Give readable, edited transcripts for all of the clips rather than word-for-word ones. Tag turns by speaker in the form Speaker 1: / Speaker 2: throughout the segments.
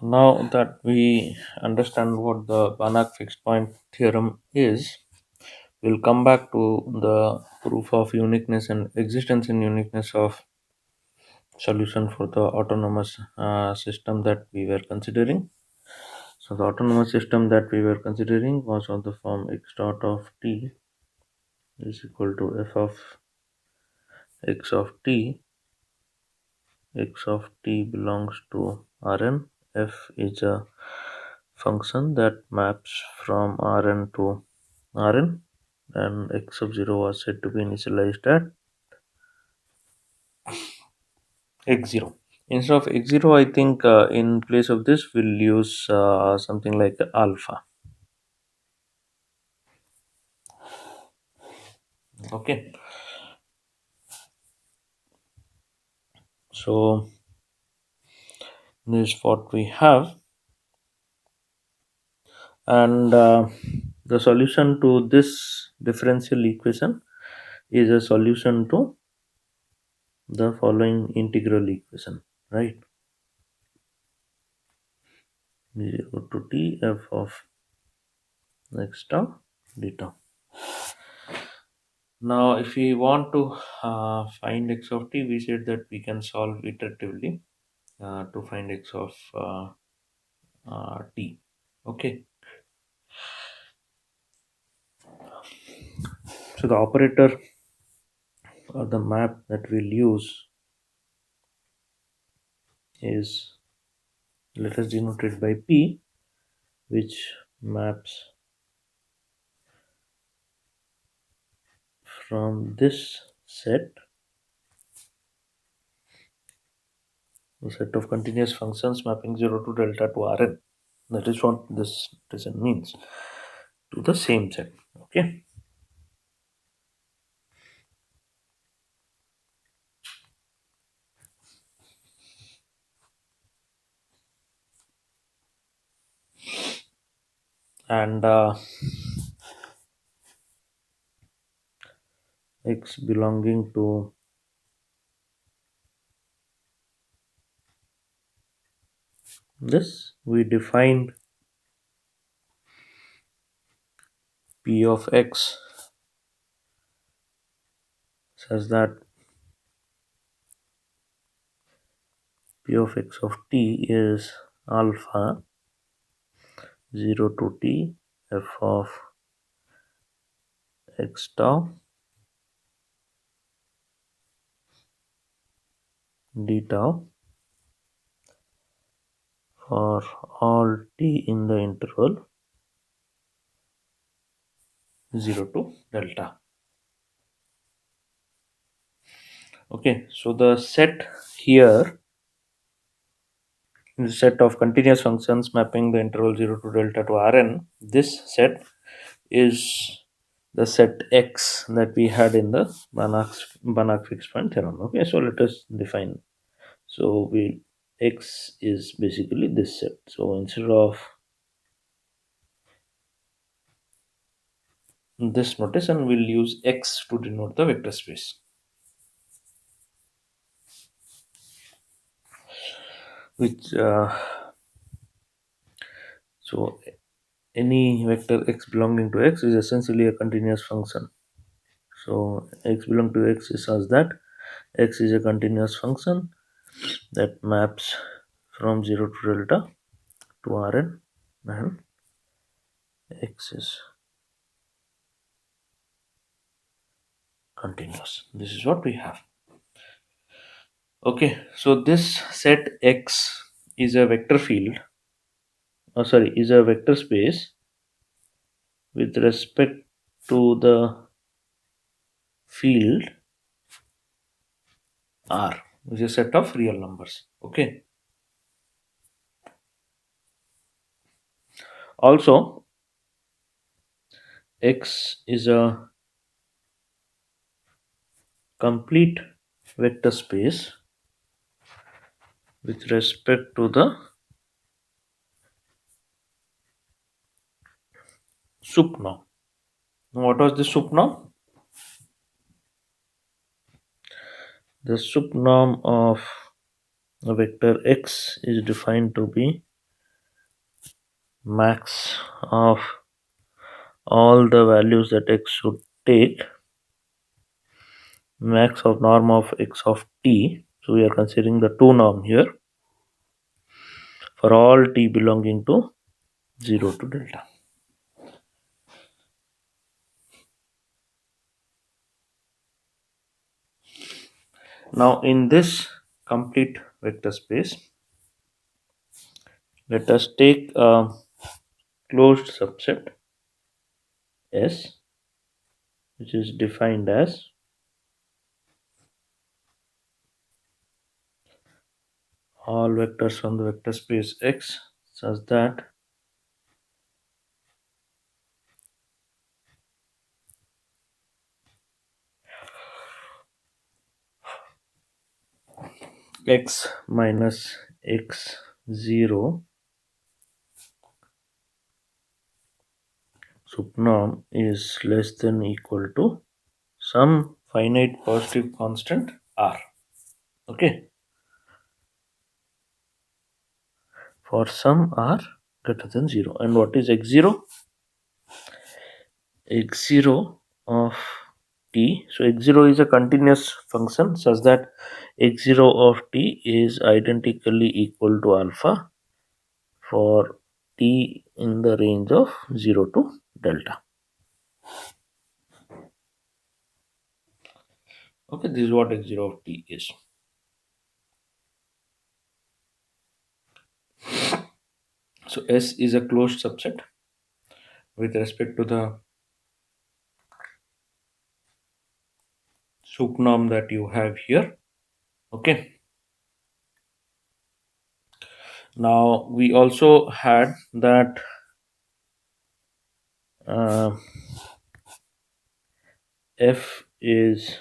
Speaker 1: Now that we understand what the Banach fixed point theorem is, we'll come back to the proof of uniqueness and existence and uniqueness of solution for the autonomous system that we were considering. So the autonomous system that we were considering was of the form x dot of t is equal to f of x of t. X of t belongs to Rn. F is a function that maps from Rn to Rn, and x of 0 was said to be initialized at x0. Instead of x0, I think in place of this we'll use something like alpha. Okay, so this is what we have, and the solution to this differential equation is a solution to the following integral equation, right? 0 to t f of x tau deta. Now, if we want to find x of t, we said that we can solve iteratively to find x of t. Okay, so the operator or the map that we'll use is, let us denote it by p, which maps from this set, the set of continuous functions mapping 0 to delta to Rn. That is what this reason means, to the same set. Okay. And x belonging to this, we defined p of x such that p of x of t is alpha 0 to t f of x tau d tau for all t in the interval 0 to delta. Okay, so the set here, the set of continuous functions mapping the interval 0 to delta to Rn, this set is the set X that we had in the Banach fixed point theorem. Okay, so let us define. So we X is basically this set. So instead of this notation, we'll use X to denote the vector space. Which so any vector x belonging to x is essentially a continuous function. So x belong to x is such that x is a continuous function that maps from 0 to delta to Rn, and x is continuous. This is what we have. Okay, so this set X is a vector field, is a vector space with respect to the field R, which is a set of real numbers. Okay. Also, X is a complete vector space with respect to the sup norm. Now, what was the sup norm? The sup norm of a vector x is defined to be max of all the values that x should take, max of norm of x of t. So we are considering the 2 norm here for all t belonging to 0 to delta. Now in this complete vector space, let us take a closed subset S, which is defined as all vectors from the vector space X such that x minus x0 subnorm is less than equal to some finite positive constant r. Okay, for some r greater than 0. And what is x0? x0 of t. So x0 is a continuous function such that x0 of t is identically equal to alpha for t in the range of 0 to delta. Okay, this is what x0 of t is. So S is a closed subset with respect to the subnorm that you have here. Okay. Now we also had that uh, F is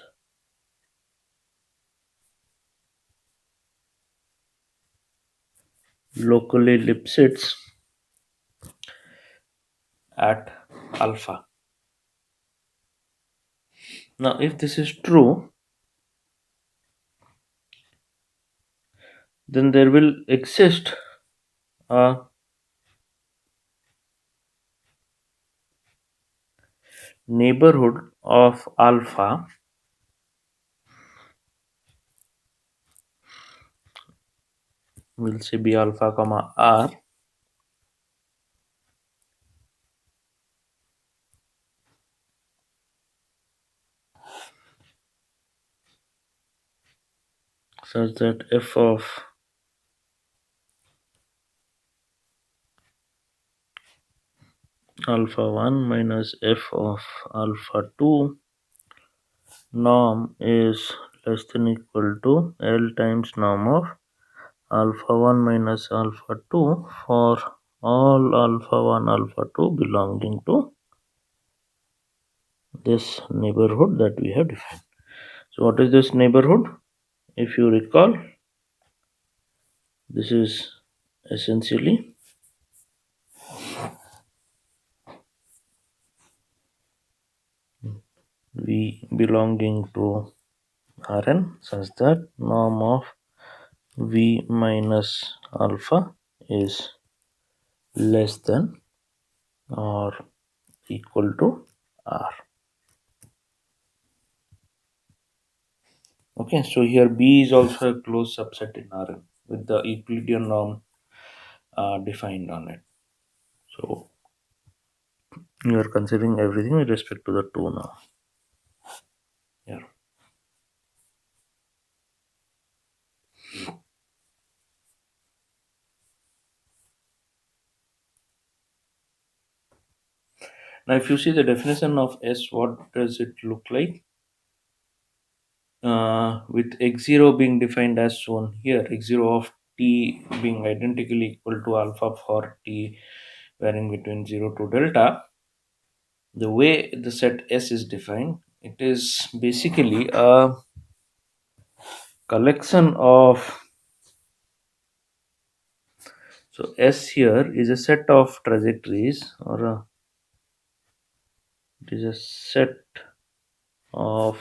Speaker 1: locally Lipschitz at alpha. Now if this is true, then there will exist a neighborhood of alpha we'll say b alpha comma r such that f of alpha 1 minus f of alpha 2 norm is less than equal to L times norm of alpha 1 minus alpha 2 for all alpha 1 alpha 2 belonging to this neighborhood that we have defined. So what is this neighborhood? If you recall, this is essentially V belonging to Rn such that norm of V minus alpha is less than or equal to R. Okay, so here B is also a closed subset in Rn with the Euclidean norm defined on it. So you are considering everything with respect to the 2 now. Yeah. Now, if you see the definition of S, what does it look like? With x0 being defined as shown here, x0 of t being identically equal to alpha for t varying between 0 to delta, the way the set S is defined, it is basically a collection of, so S here is a set of trajectories or it is a set of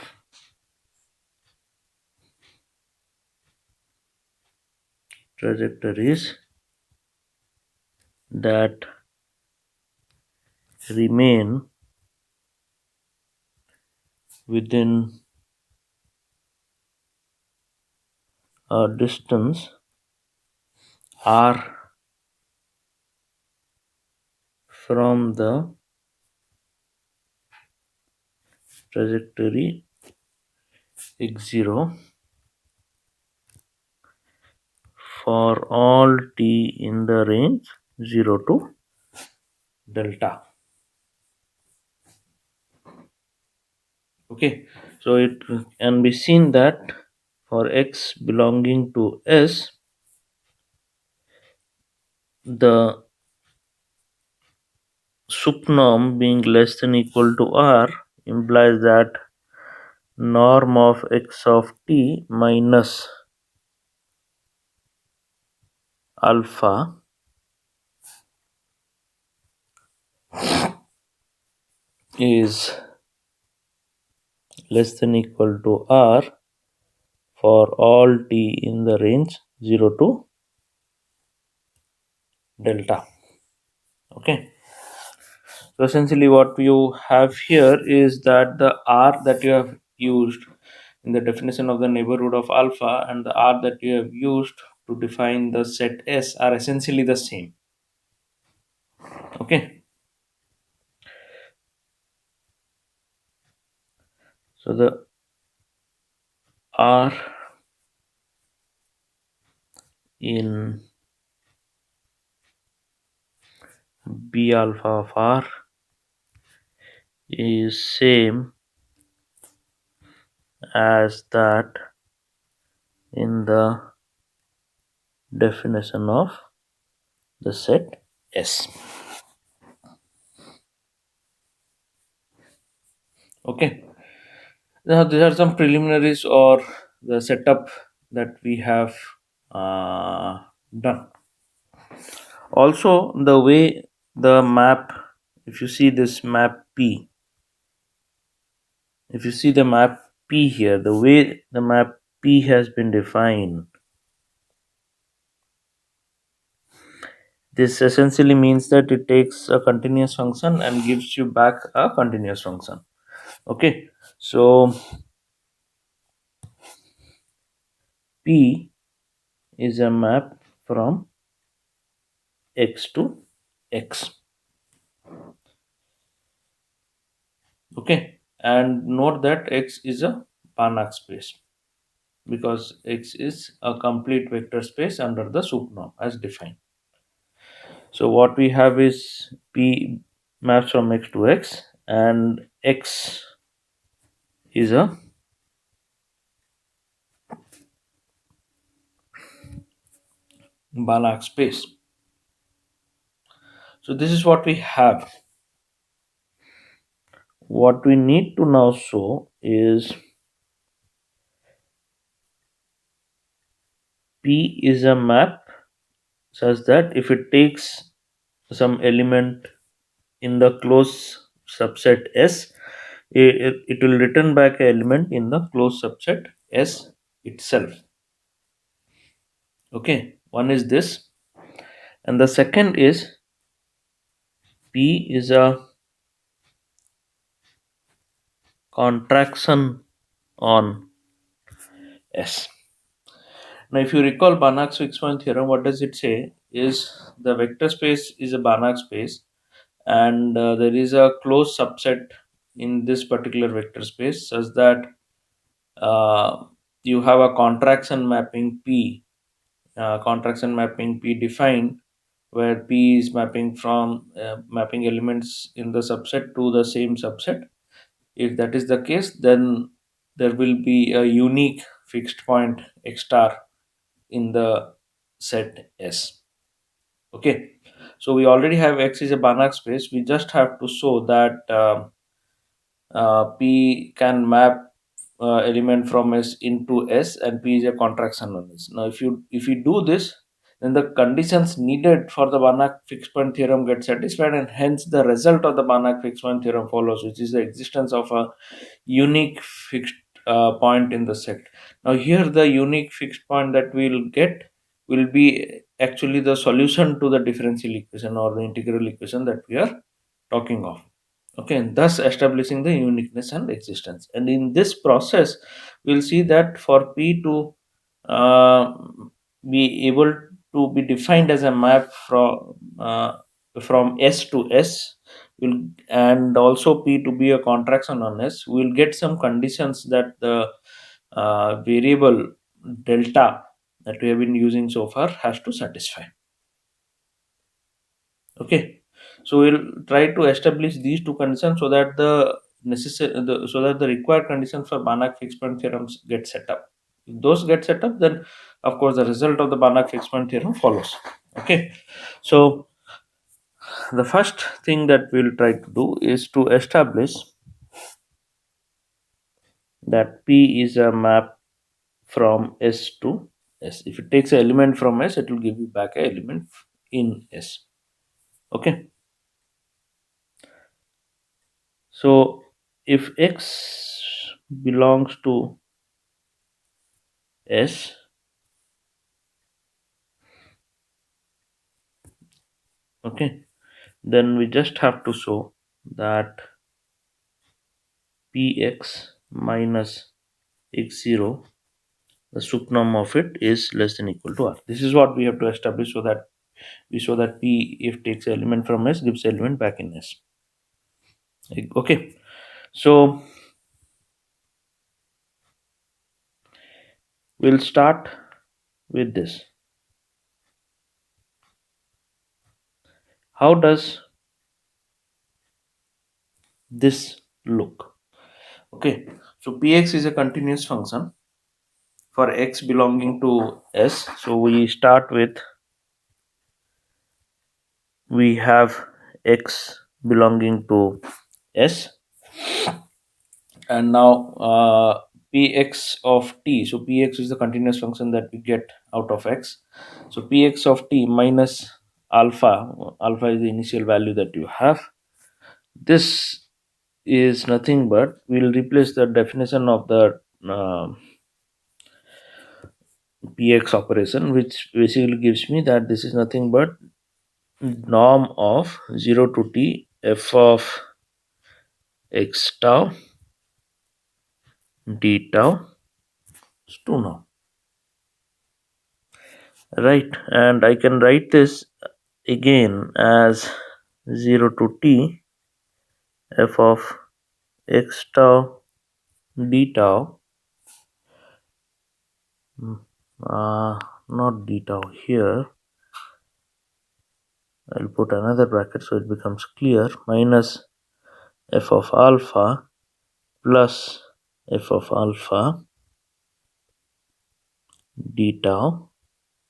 Speaker 1: trajectories that remain within a distance r from the trajectory x0 for all t in the range 0 to delta. Okay, so it can be seen that for x belonging to S, the subnorm being less than equal to R implies that norm of x of t minus alpha is less than equal to R for all t in the range 0 to delta. Okay, so essentially what you have here is that the R that you have used in the definition of the neighborhood of alpha and the R that you have used to define the set S are essentially the same. Okay, so the R in B alpha of R is same as that in the definition of the set S. Okay, now these are some preliminaries or the setup that we have done. Also, the way the map, if you see this map P, if you see the map P here, the way the map P has been defined, this essentially means that it takes a continuous function and gives you back a continuous function. Okay, so P is a map from x to x. Okay, and note that x is a Banach space because x is a complete vector space under the sup norm as defined. So what we have is P maps from x to x, and x is a Banach space. So this is what we have. What we need to now show is P is a map such that if it takes some element in the closed subset S, it will return back an element in the closed subset S itself. Okay, one is this, and the second is P is a contraction on S. Now, if you recall Banach's fixed-point theorem, what does it say? Is the vector space is a Banach space, and there is a closed subset in this particular vector space, such that you have a contraction mapping P defined, where P is mapping from mapping elements in the subset to the same subset. If that is the case, then there will be a unique fixed point x star in the set S. Okay, so we already have X is a Banach space. We just have to show that P can map element from S into S, and P is a contraction on S. Now, if you do this, then the conditions needed for the Banach fixed point theorem get satisfied, and hence the result of the Banach fixed point theorem follows, which is the existence of a unique fixed point in the set. Now, here the unique fixed point that we'll get will be actually the solution to the differential equation or the integral equation that we are talking of. Okay, and thus establishing the uniqueness and existence. And in this process, we'll see that for P to uh, be able to be defined as a map from S to S, will and also P to be a contraction on S, we'll get some conditions that the variable delta that we have been using so far has to satisfy. Okay, so we'll try to establish these two conditions so that so that the required conditions for Banach fixed point theorems get set up. If those get set up, then of course the result of the Banach fixed point theorem follows. Okay, so the first thing that we'll try to do is to establish that P is a map from S to S. If it takes an element from S, it will give you back an element in S. Okay, so if X belongs to S, okay, then we just have to show that Px minus x0, the subnorm of it is less than equal to R. This is what we have to establish so that we show that P, if takes an element from S, gives element back in S. Okay, so we'll start with this. How does this look? Okay, so Px is a continuous function for x belonging to S. So we start with, we have x belonging to S, and now px of t, so px is the continuous function that we get out of x, so px of t minus alpha, alpha is the initial value that you have. This is nothing but, we'll replace the definition of the px operation, which basically gives me that this is nothing but norm of 0 to t f of x tau d tau is 2 norm, right? And I can write this again as 0 to t f of x tau d tau, not d tau here, I'll put another bracket so it becomes clear, minus f of alpha plus f of alpha d tau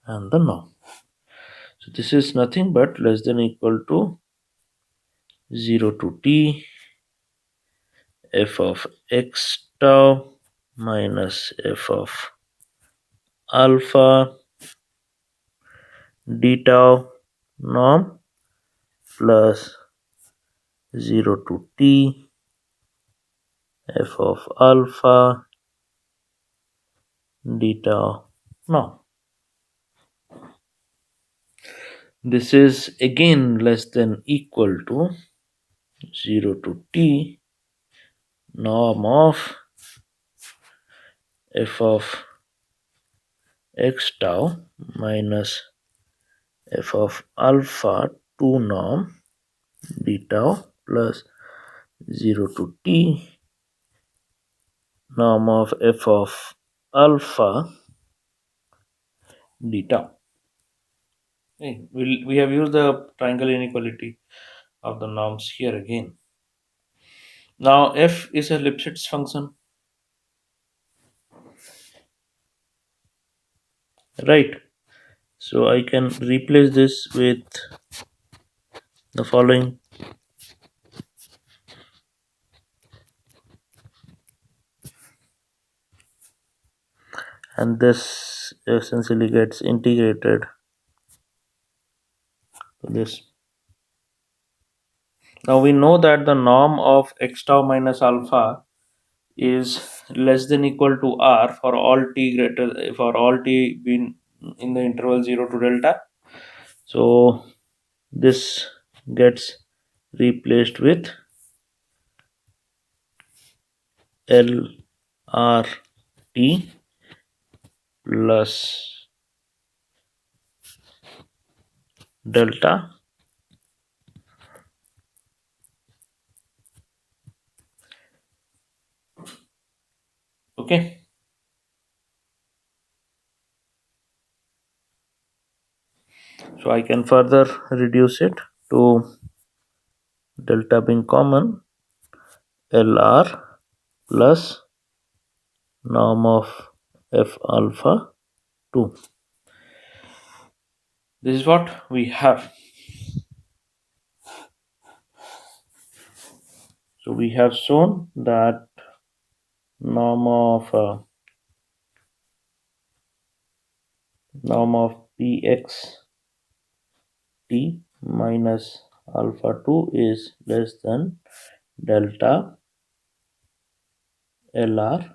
Speaker 1: and the norm. So this is nothing but less than equal to 0 to t f of x tau minus f of alpha d tau norm plus 0 to t f of alpha d tau norm. This is again less than equal to 0 to t norm of f of x tau minus f of alpha 2 norm d tau plus 0 to t norm of f of alpha d tau. Okay, we have used the triangle inequality of the norms here again. Now f is a Lipschitz function, right? So I can replace this with the following. And this essentially gets integrated to this. Now we know that the norm of x tau minus alpha is less than equal to R for all t greater, for all t being in the interval 0 to delta. So this gets replaced with LRT plus delta. Okay. So I can further reduce it to delta being common, LR plus norm of F alpha 2. This is what we have. So we have shown that norm of Px t minus alpha 2 is less than delta LR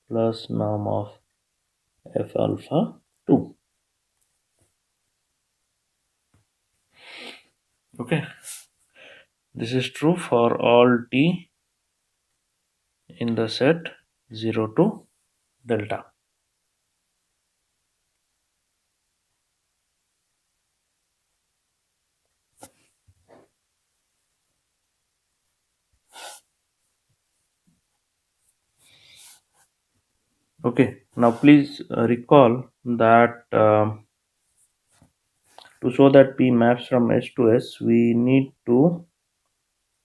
Speaker 1: plus norm of F alpha 2. Okay, this is true for all t in the set 0 to delta. Okay, now please recall that to show that P maps from S to S, we need to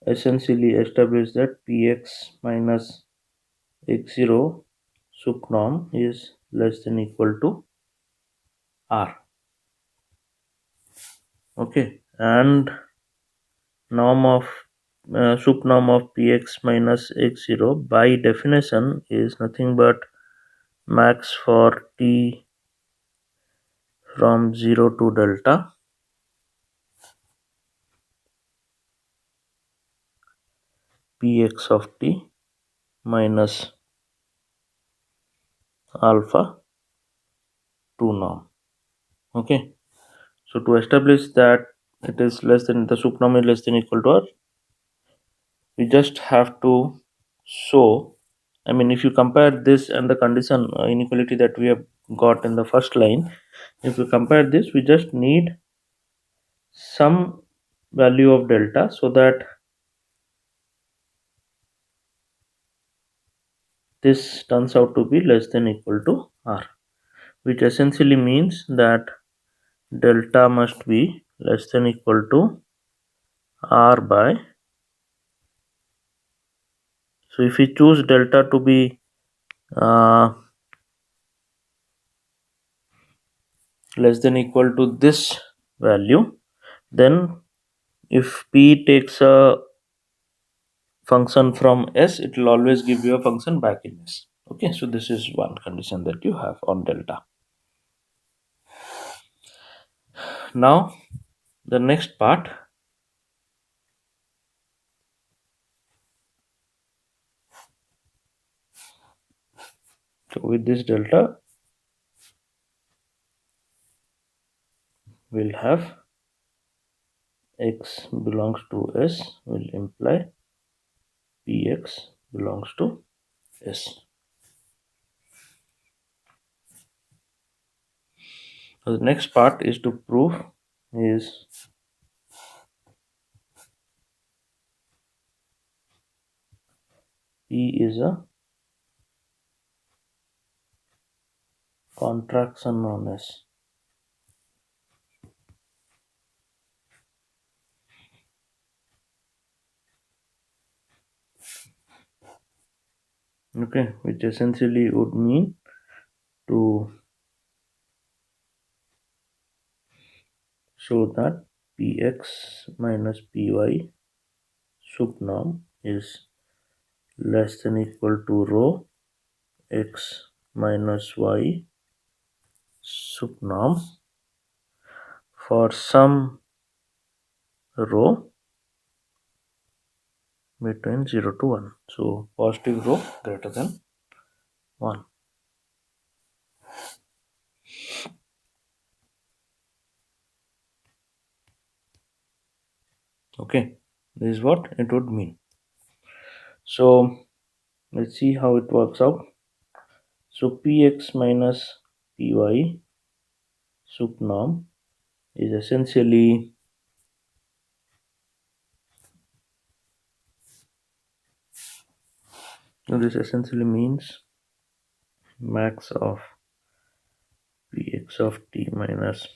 Speaker 1: essentially establish that Px minus x0 subnorm is less than equal to R. Okay, and norm of subnorm of Px minus x0 by definition is nothing but max for t from 0 to delta Px of t minus alpha 2 norm. Okay, so to establish that it is less than the subnorm is less than equal to R, we just have to show, I mean, if you compare this and the condition inequality that we have got in the first line, if we compare this, we just need some value of delta so that this turns out to be less than equal to R, which essentially means that delta must be less than equal to R by, so if we choose delta to be less than equal to this value, then if P takes a function from S, it will always give you a function back in S. Okay, so this is one condition that you have on delta. Now the next part, so with this delta we'll have x belongs to S will imply Px belongs to S. So the next part is to prove is P is a contraction on S. Okay, which essentially would mean to show that Px minus Py subnorm is less than equal to rho x minus y subnorm for some rho between 0 to 1. So positive rho greater than 1. Okay. This is what it would mean. So let's see how it works out. So px minus py sup norm is essentially this essentially means max of px of t minus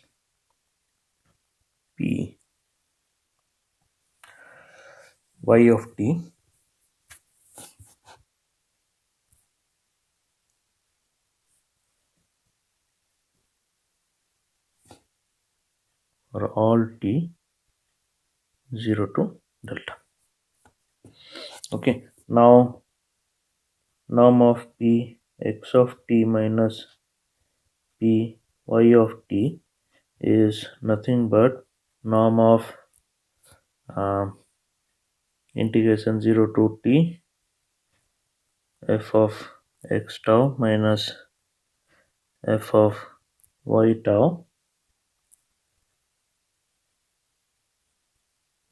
Speaker 1: p y of t for all t 0 to delta. Okay, now norm of p x of t minus p y of t is nothing but norm of integration 0 to t f of x tau minus f of y tau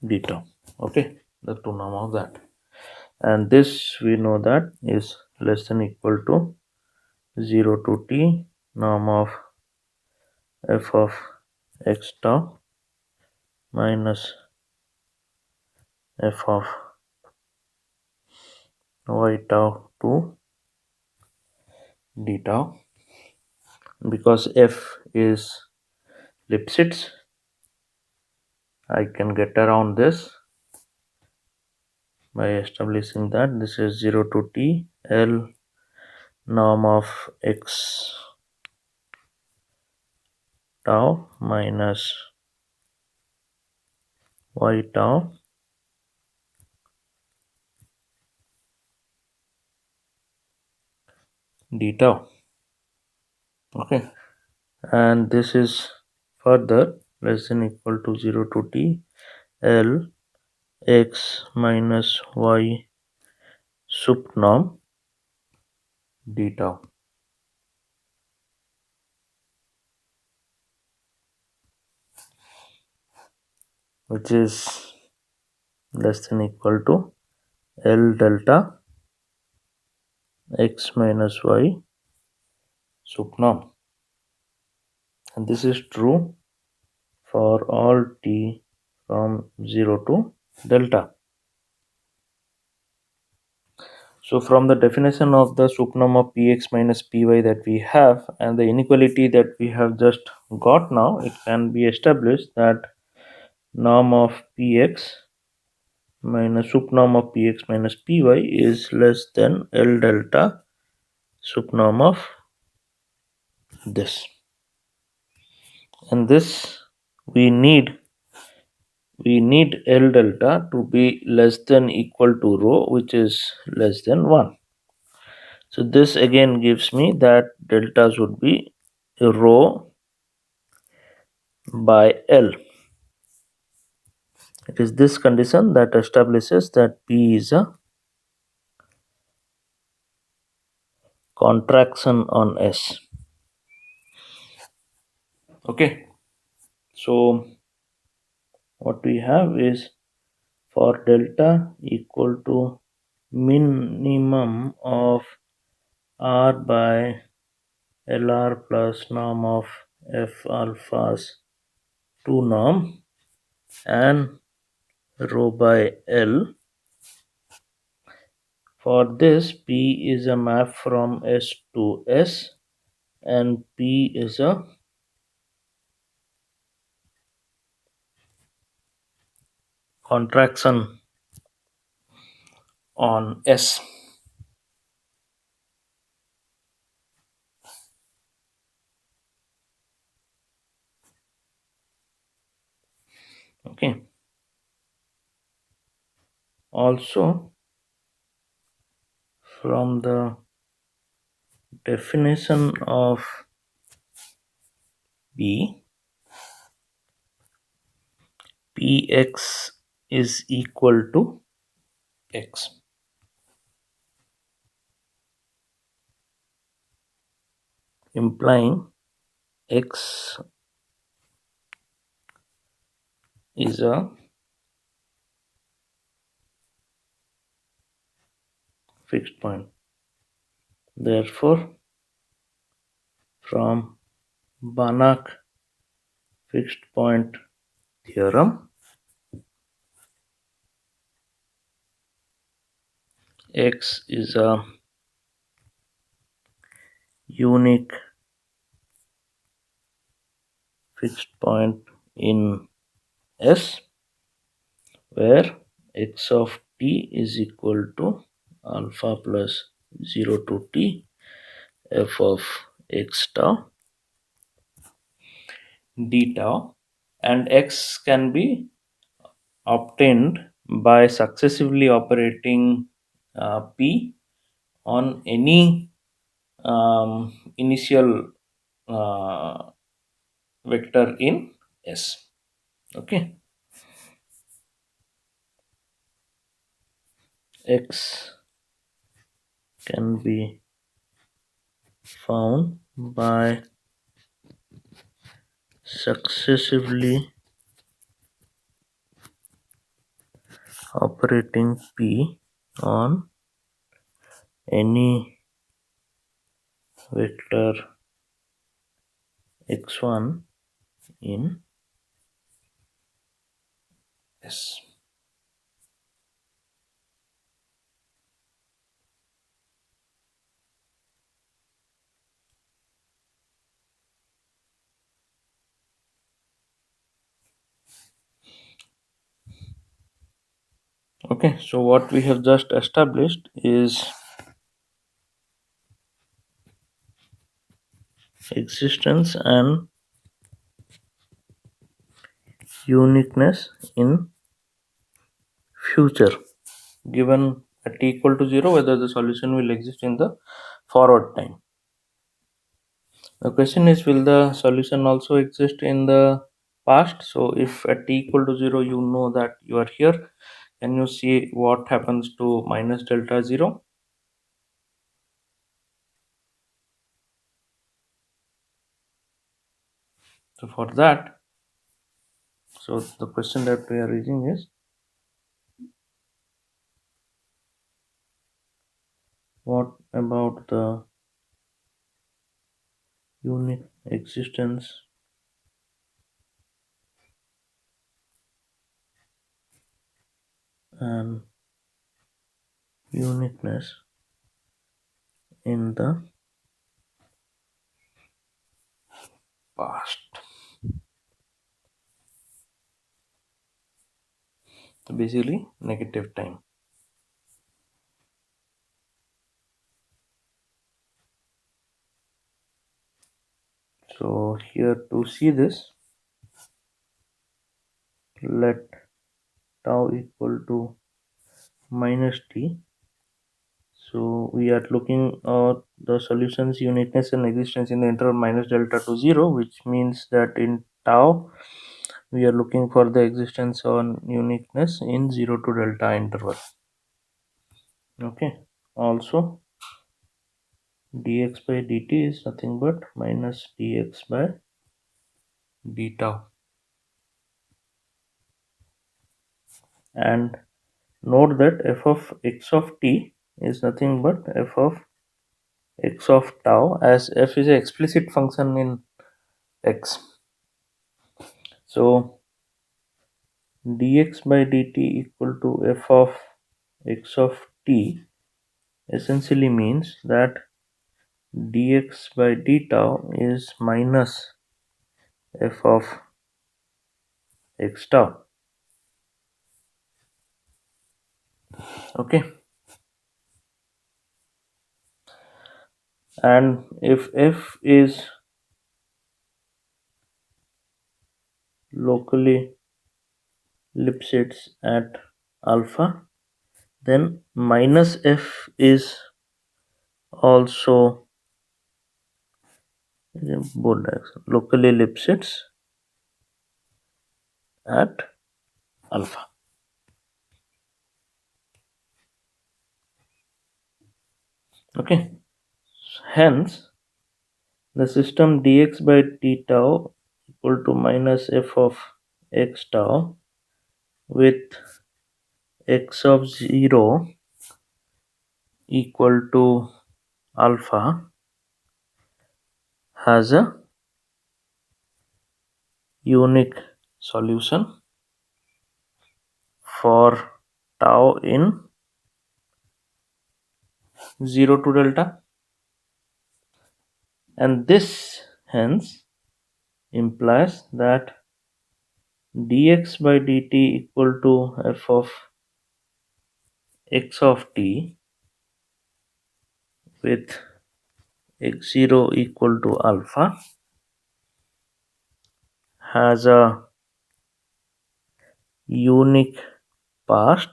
Speaker 1: d tau. Okay, the two norm of that, and this we know that is less than equal to 0 to t norm of f of x tau minus f of y tau to d tau. Because f is Lipschitz, I can get around this by establishing that this is 0 to t L norm of x tau minus y tau d tau. Okay, and this is further less than equal to 0 to t L x minus y sup norm d tau, which is less than equal to L delta x minus y sup norm, and this is true for all t from 0 to delta. So from the definition of the sup norm of px minus py that we have and the inequality that we have just got now, it can be established that norm of px minus sup norm of px minus py is less than L delta sup norm of this, and this we need L delta to be less than equal to rho, which is less than 1. So this again gives me that delta should be rho by L. It is this condition that establishes that P is a contraction on S. Okay, so what we have is for delta equal to minimum of R by LR plus norm of F alpha's 2 norm and rho by L. For this, P is a map from S to S and P is a contraction on S. Okay. Also, from the definition of P, Px is equal to x, implying x is a fixed point. Therefore, from Banach fixed point theorem, X is a unique fixed point in S, where x of t is equal to alpha plus 0 to t f of x tau d tau, and x can be obtained by successively operating p on any initial uh, vector in S. Okay, x can be found by successively operating p on any vector x1 in S. Okay, so what we have just established is existence and uniqueness in future, given at t equal to 0, whether the solution will exist in the forward time. The question is, will the solution also exist in the past? So if at t equal to 0 you know that you are here, can you see what happens to minus delta 0? So for that, so the question that we are raising is, what about the unique existence and uniqueness in the past? So basically negative time. So here to see this, let tau equal to minus t. So we are looking at the solution's uniqueness and existence in the interval minus delta to 0, which means that in tau we are looking for the existence on uniqueness in 0 to delta interval. Okay, also dx by dt is nothing but minus dx by d tau, and note that f of x of t is nothing but f of x of tau, as f is an explicit function in x. So dx by dt equal to f of x of t essentially means that dx by d tau is minus f of x tau. Okay, and if f is locally Lipschitz at alpha, then minus f is also locally Lipschitz at alpha. Okay, hence the system dx by d tau equal to minus f of x tau with x of 0 equal to alpha has a unique solution for tau in 0 to delta, and this hence implies that dx by dt equal to f of x of t with x0 equal to alpha has a unique past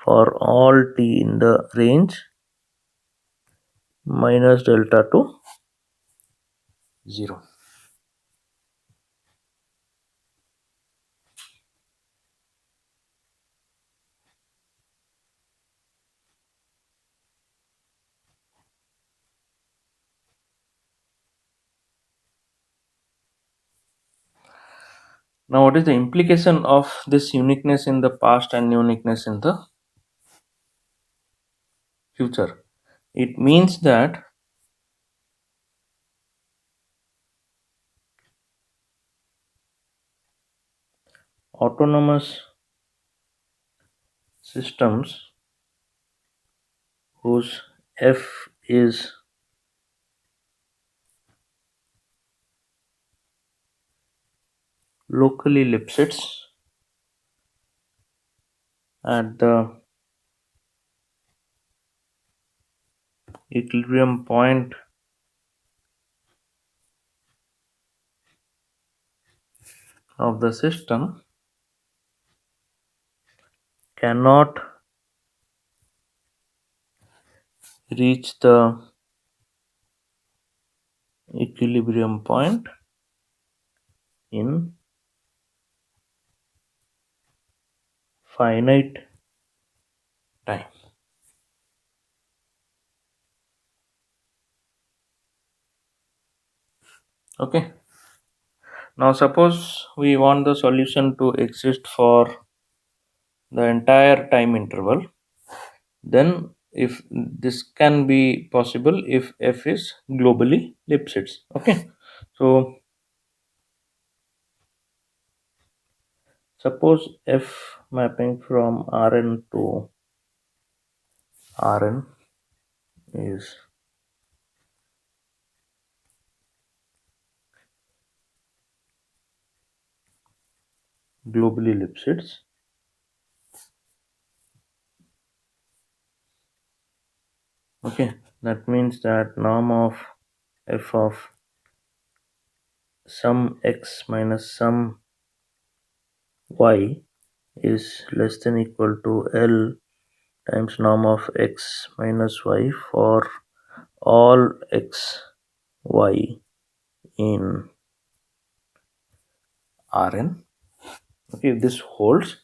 Speaker 1: for all t in the range minus delta to 0. Now, what is the implication of this uniqueness in the past and uniqueness in the future? It means that autonomous systems whose f is locally Lipschitz at the equilibrium point of the system cannot reach the equilibrium point in finite time. Okay. Now suppose we want the solution to exist for the entire time interval, then if this can be possible if f is globally Lipschitz. Okay. So suppose f mapping from Rn to Rn is globally Lipschitz. Okay, that means that norm of f of sum x minus sum y is less than equal to L times norm of x minus y for all x y in Rn. Okay, if this holds,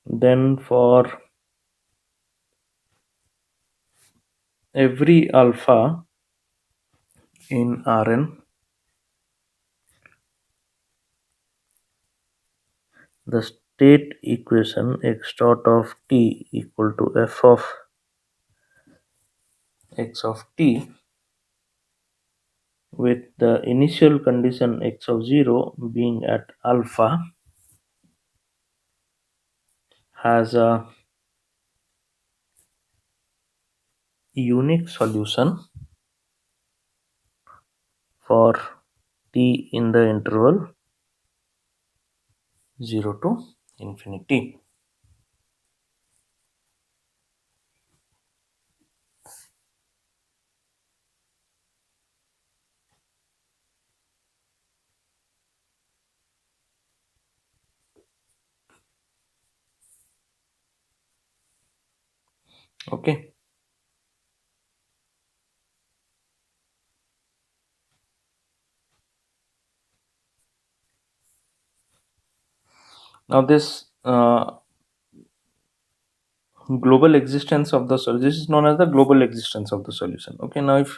Speaker 1: then for every alpha in Rn, the state equation x dot of t equal to f of x of t with the initial condition x of 0 being at alpha has a unique solution for t in the interval 0 to infinity. Okay. Now this global existence of the solution, this is known as the global existence of the solution. Okay, now if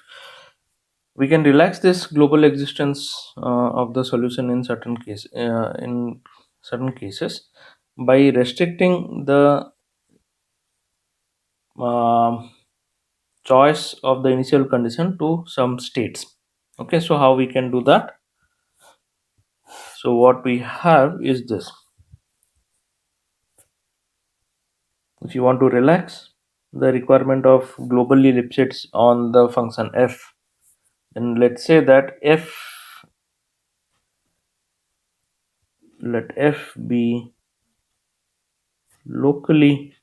Speaker 1: we can relax this global existence of the solution in certain cases by restricting the um, choice of the initial condition to some states. Okay, so how we can do that? So what we have is this. If you want to relax the requirement of globally Lipschitz on the function f, then let's say that let f be locally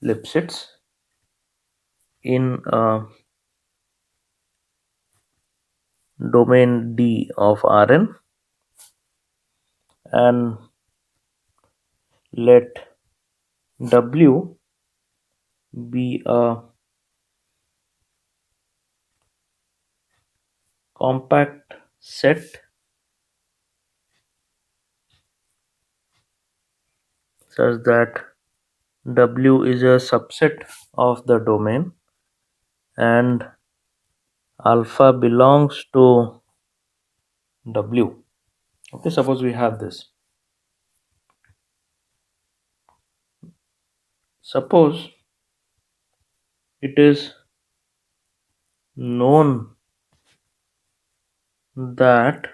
Speaker 1: Lipschitz in a domain D of Rn, and let W be a compact set such that W is a subset of the domain and alpha belongs to W. Okay, suppose we have this. Suppose it is known that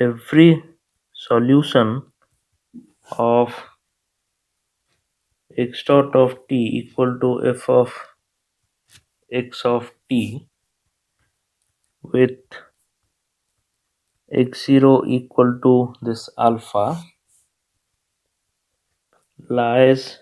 Speaker 1: every solution of x dot of t equal to f of x of t with x0 equal to this alpha lies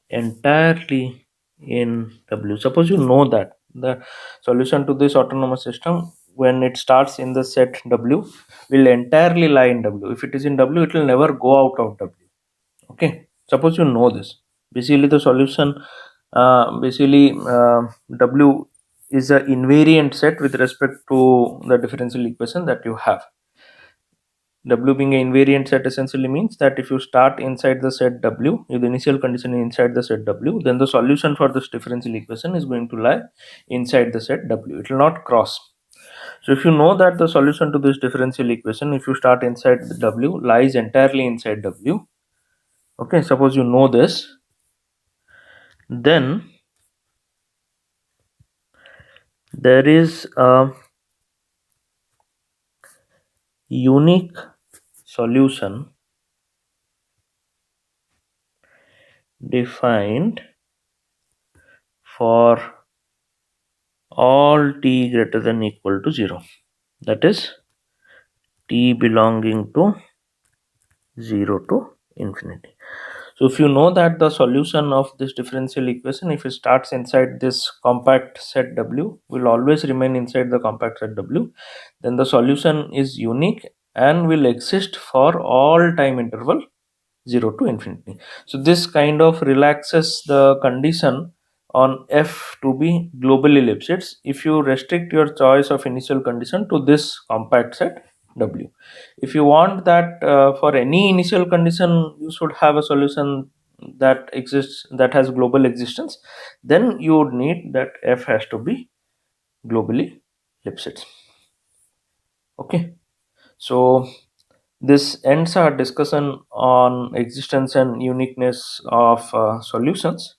Speaker 1: entirely in W. Suppose you know that the solution to this autonomous system, when it starts in the set W, will entirely lie in W. If it is in W, it will never go out of W. Okay, suppose you know this. Basically the solution, W is a invariant set with respect to the differential equation that you have. W being an invariant set essentially means that if you start inside the set W, if the initial condition is inside the set W, then the solution for this differential equation is going to lie inside the set W. It will not cross. So if you know that the solution to this differential equation, if you start inside the W, lies entirely inside W. Okay, suppose you know this, then there is a unique solution defined for all t greater than equal to 0, that is t belonging to 0 to infinity. So if you know that the solution of this differential equation, if it starts inside this compact set W, will always remain inside the compact set W, then the solution is unique and will exist for all time interval 0 to infinity. So this kind of relaxes the condition on f to be globally Lipschitz if you restrict your choice of initial condition to this compact set W. If you want that for any initial condition you should have a solution that exists, that has global existence, then you would need that f has to be globally Lipschitz. Okay, so this ends our discussion on existence and uniqueness of solutions.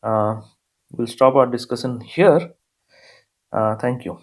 Speaker 1: We'll stop our discussion here. Thank you.